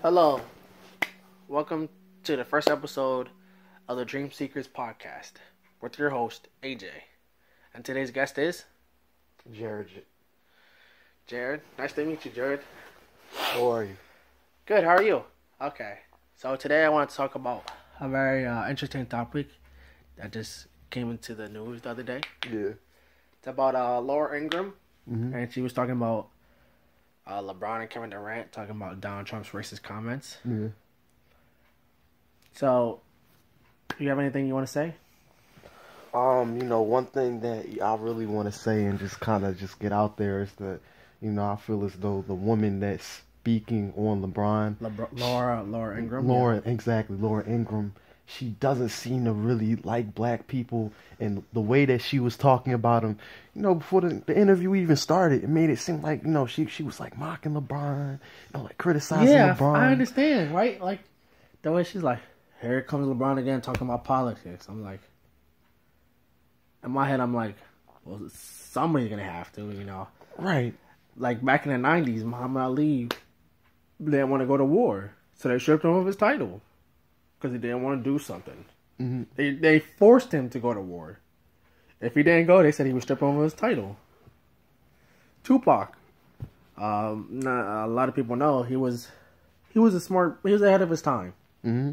Hello, welcome to the first episode of the Dream Seekers podcast with your host, AJ. And today's guest is Jared. Jared. Nice to meet you, Jared. How are you? Good, how are you? Okay, so today I want to talk about a very interesting topic that just came into the news the other day. Yeah. It's about Laura Ingraham, Mm-hmm. and she was talking about LeBron and Kevin Durant talking about Donald Trump's racist comments. Yeah. So, do you have anything you want to say? One thing that I really want to say and just kind of just get out there is that, I feel as though the woman that's speaking on LeBron, Laura Ingraham. Laura Ingraham, she doesn't seem to really like black people, and the way that she was talking about him, before the interview even started, it made it seem like, she was like mocking LeBron, like criticizing LeBron. I understand, right? Like, the way she's like, here comes LeBron again talking about politics. I'm like, in my head, I'm like, well, somebody's going to have to, Right. Like, back in the 90s, Muhammad Ali didn't want to go to war, so they stripped him of his title because he didn't want to do something. Mm-hmm. They forced him to go to war. If he didn't go, they said he would strip him of his title. Tupac, a lot of people know he was ahead of his time. Mm-hmm.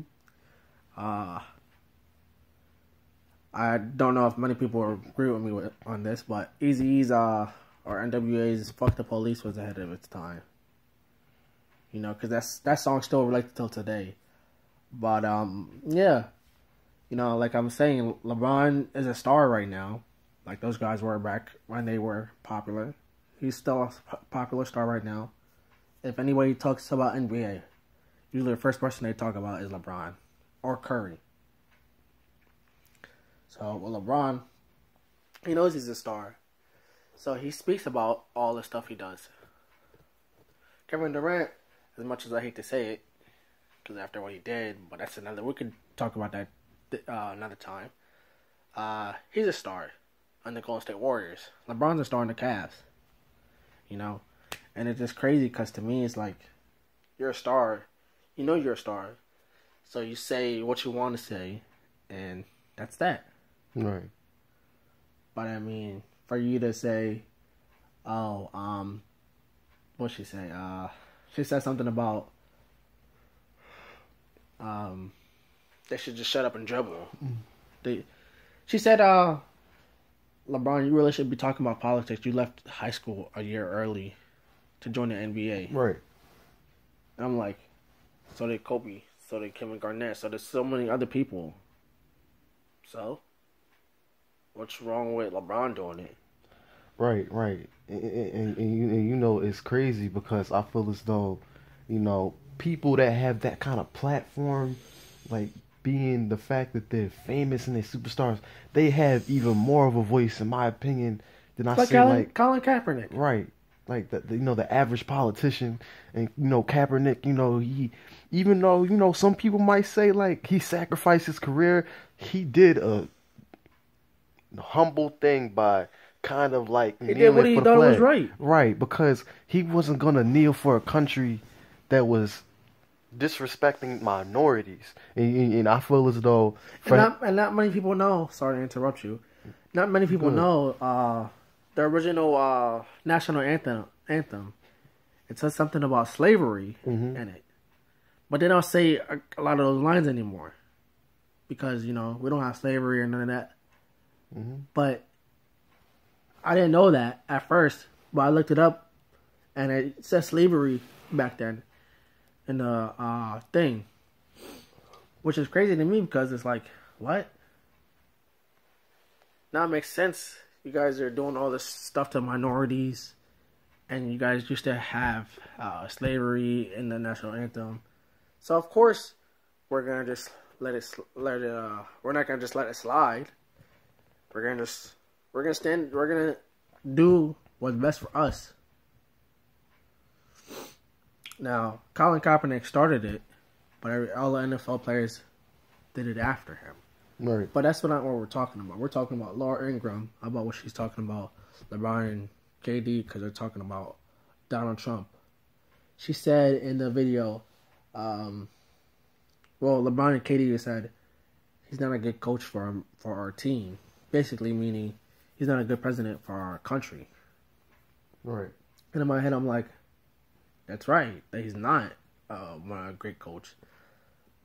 I don't know if many people agree with me on this, but Eazy-E's or NWA's "Fuck the Police" was ahead of its time. Because that song still relates till today. But yeah, like I'm saying, LeBron is a star right now. Like those guys were back when they were popular. He's still a popular star right now. If anybody talks about NBA, usually the first person they talk about is LeBron or Curry. So, with LeBron, he knows he's a star. So, he speaks about all the stuff he does. Kevin Durant, as much as I hate to say it, because after what he did, but that's we could talk about that another time. He's a star on the Golden State Warriors. LeBron's a star in the Cavs. And it's just crazy because to me, it's like, you're a star. You're a star. So, you say what you want to say, and that's that. Right. But I mean, for you to say, what'd she say? She said something about, they should just shut up and dribble. She said, LeBron, you really should be talking about politics. You left high school a year early to join the NBA. Right. And I'm like, so did Kobe, so did Kevin Garnett, so there's so many other people. So, what's wrong with LeBron doing it? Right. And it's crazy because I feel as though, people that have that kind of platform, like being the fact that they're famous and they're superstars, they have even more of a voice, in my opinion, than I see Colin Kaepernick. Right. Like the average politician, and Kaepernick, he, even though some people might say like he sacrificed his career, he did a humble thing by kind of like he did what he thought was right. Right, because he wasn't gonna kneel for a country that was disrespecting minorities, and I feel as though not many people know. Sorry to interrupt you. Not many people know the original national anthem. It says something about slavery in it, but they don't say a lot of those lines anymore because we don't have slavery or none of that. But I didn't know that at first, but I looked it up, and it says slavery back then in the thing, which is crazy to me because it's like, what? Now it makes sense. You guys are doing all this stuff to minorities, and you guys used to have slavery in the national anthem. So of course, we're gonna just let it. We're not gonna just let it slide. We're gonna do what's best for us. Now, Colin Kaepernick started it, but all the NFL players did it after him. Right. But that's not what we're talking about. We're talking about Laura Ingraham, about what she's talking about LeBron and KD, because they're talking about Donald Trump. She said in the video, Well, LeBron and KD said he's not a good coach for our team. Basically meaning he's not a good president for our country. Right. And in my head, I'm like, that's right. That he's not a great coach.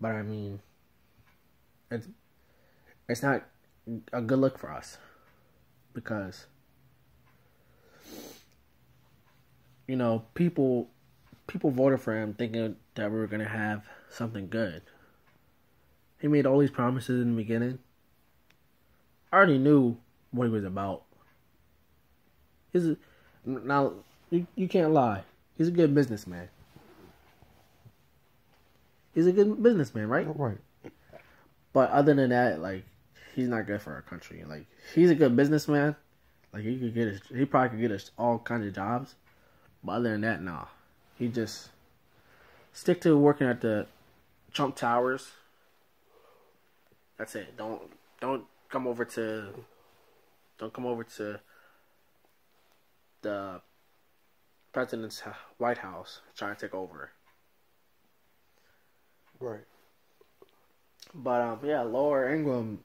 But I mean, it's not a good look for us because people voted for him thinking that we were gonna have something good. He made all these promises in the beginning. I already knew what he was about. Now you can't lie. He's a good businessman. He's a good businessman, right? Right. But other than that, like, he's not good for our country. Like, he's a good businessman. Like, he probably could get us all kinds of jobs. But other than that, nah. He just stick to working at the Trump Towers. That's it. Don't come over to the president's White House trying to take over. Right. But yeah, Laura Ingraham,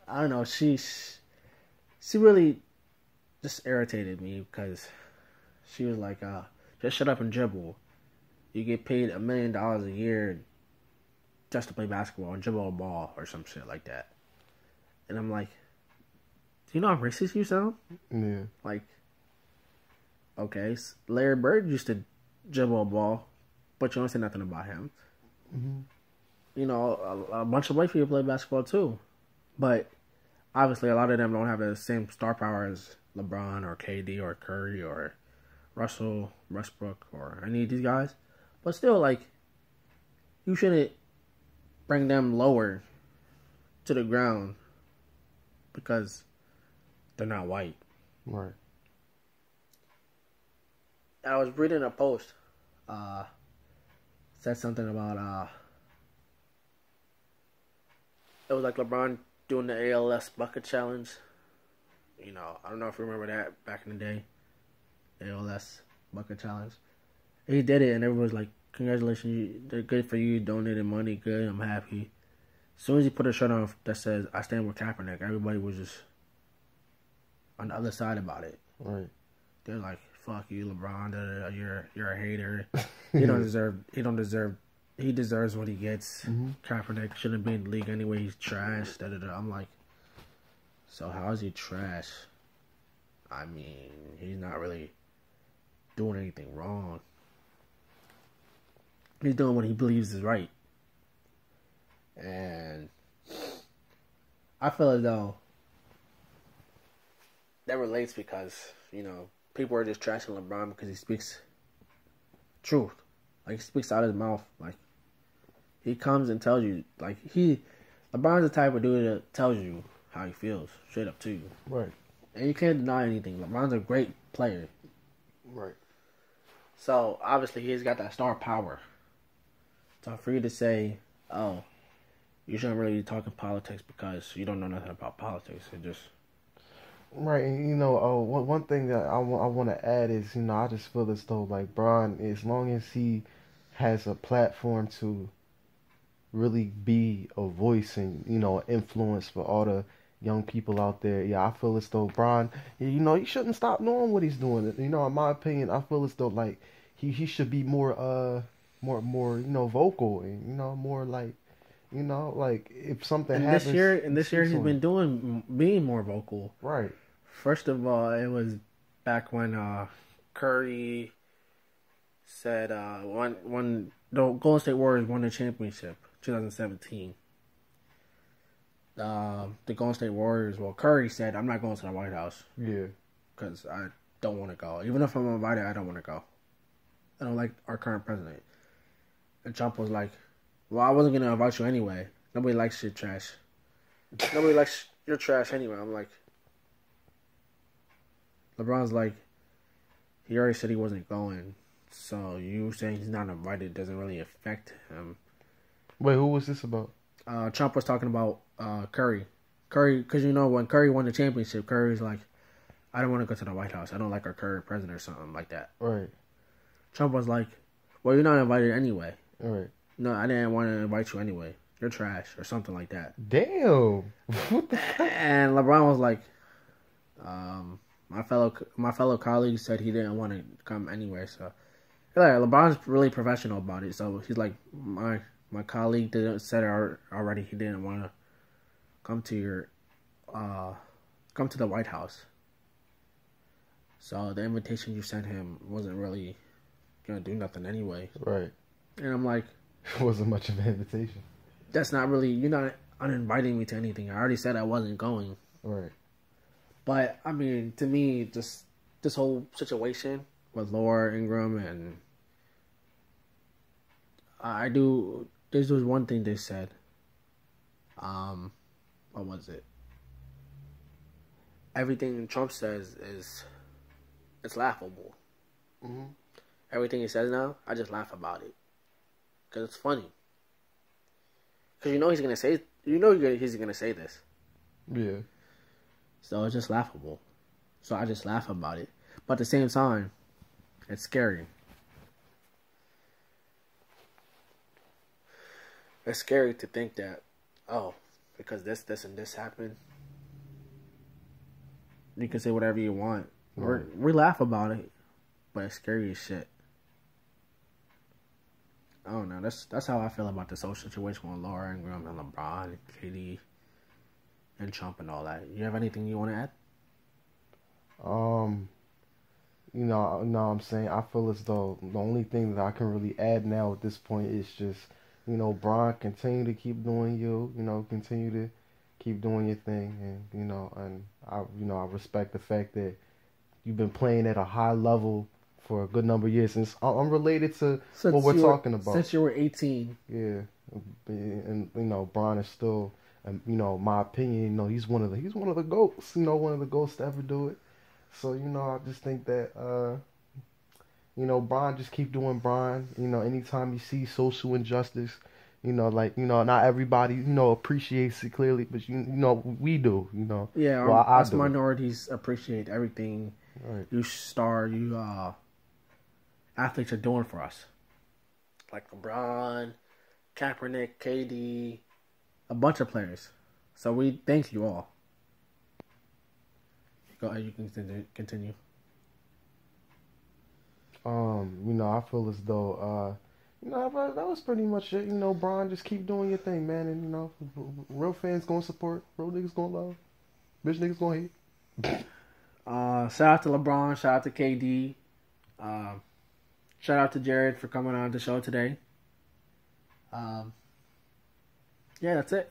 I don't know, she really just irritated me because she was like, just shut up and dribble. You get paid $1 million a year just to play basketball and dribble a ball or some shit like that. And I'm like, do you know how racist you sound? Yeah. Like, okay, Larry Bird used to dribble a ball, but you don't say nothing about him. Mm-hmm. A bunch of white people play basketball too. But obviously a lot of them don't have the same star power as LeBron or KD or Curry or Russell Westbrook or any of these guys. But still, like, you shouldn't bring them lower to the ground because they're not white. Right. I was reading a post. Said something about it was like LeBron doing the ALS bucket challenge. I don't know if you remember that back in the day. ALS bucket challenge. He did it and everyone was like, congratulations, they're good for you, donated money, good, I'm happy. As soon as he put a shirt on that says, I stand with Kaepernick, everybody was just on the other side about it. Right. They're like, fuck you, LeBron, you're a hater. He deserves what he gets. Mm-hmm. Kaepernick shouldn't be in the league anyway, he's trash. I'm like, so how is he trash? I mean, he's not really doing anything wrong. He's doing what he believes is right. And I feel as though that relates because, people are just trashing LeBron because he speaks truth. Like, he speaks out of his mouth. Like, he comes and tells you, like, LeBron's the type of dude that tells you how he feels, straight up to you. Right. And you can't deny anything. LeBron's a great player. Right. So, obviously, he's got that star power. So, for you to say, oh, you shouldn't really be talking politics because you don't know nothing about politics, it just... Right, and one thing that I want to add is, I just feel as though, like, Bron, as long as he has a platform to really be a voice and, influence for all the young people out there, yeah, I feel as though Bron, he shouldn't stop doing what he's doing. In my opinion, I feel as though, like, he should be more vocal and, more like, like, if something happens... This year he's been being more vocal. Right. First of all, it was back when Curry said when the Golden State Warriors won the championship, 2017. The Golden State Warriors, Curry said, I'm not going to the White House. Yeah. Because I don't want to go. Even if I'm invited, I don't want to go. I don't like our current president. And Trump was like, well, I wasn't going to invite you anyway. Nobody likes your trash. Nobody likes your trash anyway. I'm like, LeBron's like, he already said he wasn't going. So you saying he's not invited doesn't really affect him. Wait, who was this about? Trump was talking about Curry. Curry, because when Curry won the championship, Curry's like, I don't want to go to the White House. I don't like our current president or something like that. Right. Trump was like, well, you're not invited anyway. All right. no, I didn't want to invite you anyway. You're trash or something like that. Damn. What the fuck? And LeBron was like, my fellow colleague said he didn't want to come anyway. So, like, LeBron's really professional about it. So he's like, my colleague said already he didn't want to come to the White House. So the invitation you sent him wasn't really gonna do nothing anyway. Right. And I'm like, it wasn't much of an invitation. That's not really, you're not uninviting me to anything. I already said I wasn't going. Right. But I mean, to me, just this whole situation with Laura Ingraham and this was one thing they said. What was it? Everything Trump says it's laughable. Mm-hmm. Everything he says now, I just laugh about it. Because it's funny. Because he's gonna say this. Yeah. So it's just laughable. So I just laugh about it. But at the same time, it's scary. It's scary to think that, because this, and this happened, you can say whatever you want. Right. We laugh about it, but it's scary as shit. I don't know. That's how I feel about this whole situation with Laura Ingraham and LeBron and KD and Trump and all that. You have anything you want to add? I'm saying I feel as though the only thing that I can really add now at this point is just, Bron, continue to keep doing you, continue to keep doing your thing, and I respect the fact that you've been playing at a high level for a good number of years since unrelated to what we're talking about. Since you were 18. Yeah, and Bron is still, my opinion, he's one of the GOATs, one of the GOATs to ever do it. So I just think that Bron, just keep doing Bron. Anytime you see social injustice, not everybody appreciates it clearly, but we do. Yeah, well, us minorities appreciate everything. Right. You athletes are doing for us, like LeBron, Kaepernick, KD, a bunch of players. So we thank you all. Go ahead, you can continue. I feel as though, that was pretty much it. Bron, just keep doing your thing, man. And, real fans gonna support, real niggas gonna love, bitch niggas gonna hate. Shout out to LeBron, shout out to KD. Shout out to Jared for coming on the show today. Yeah, that's it.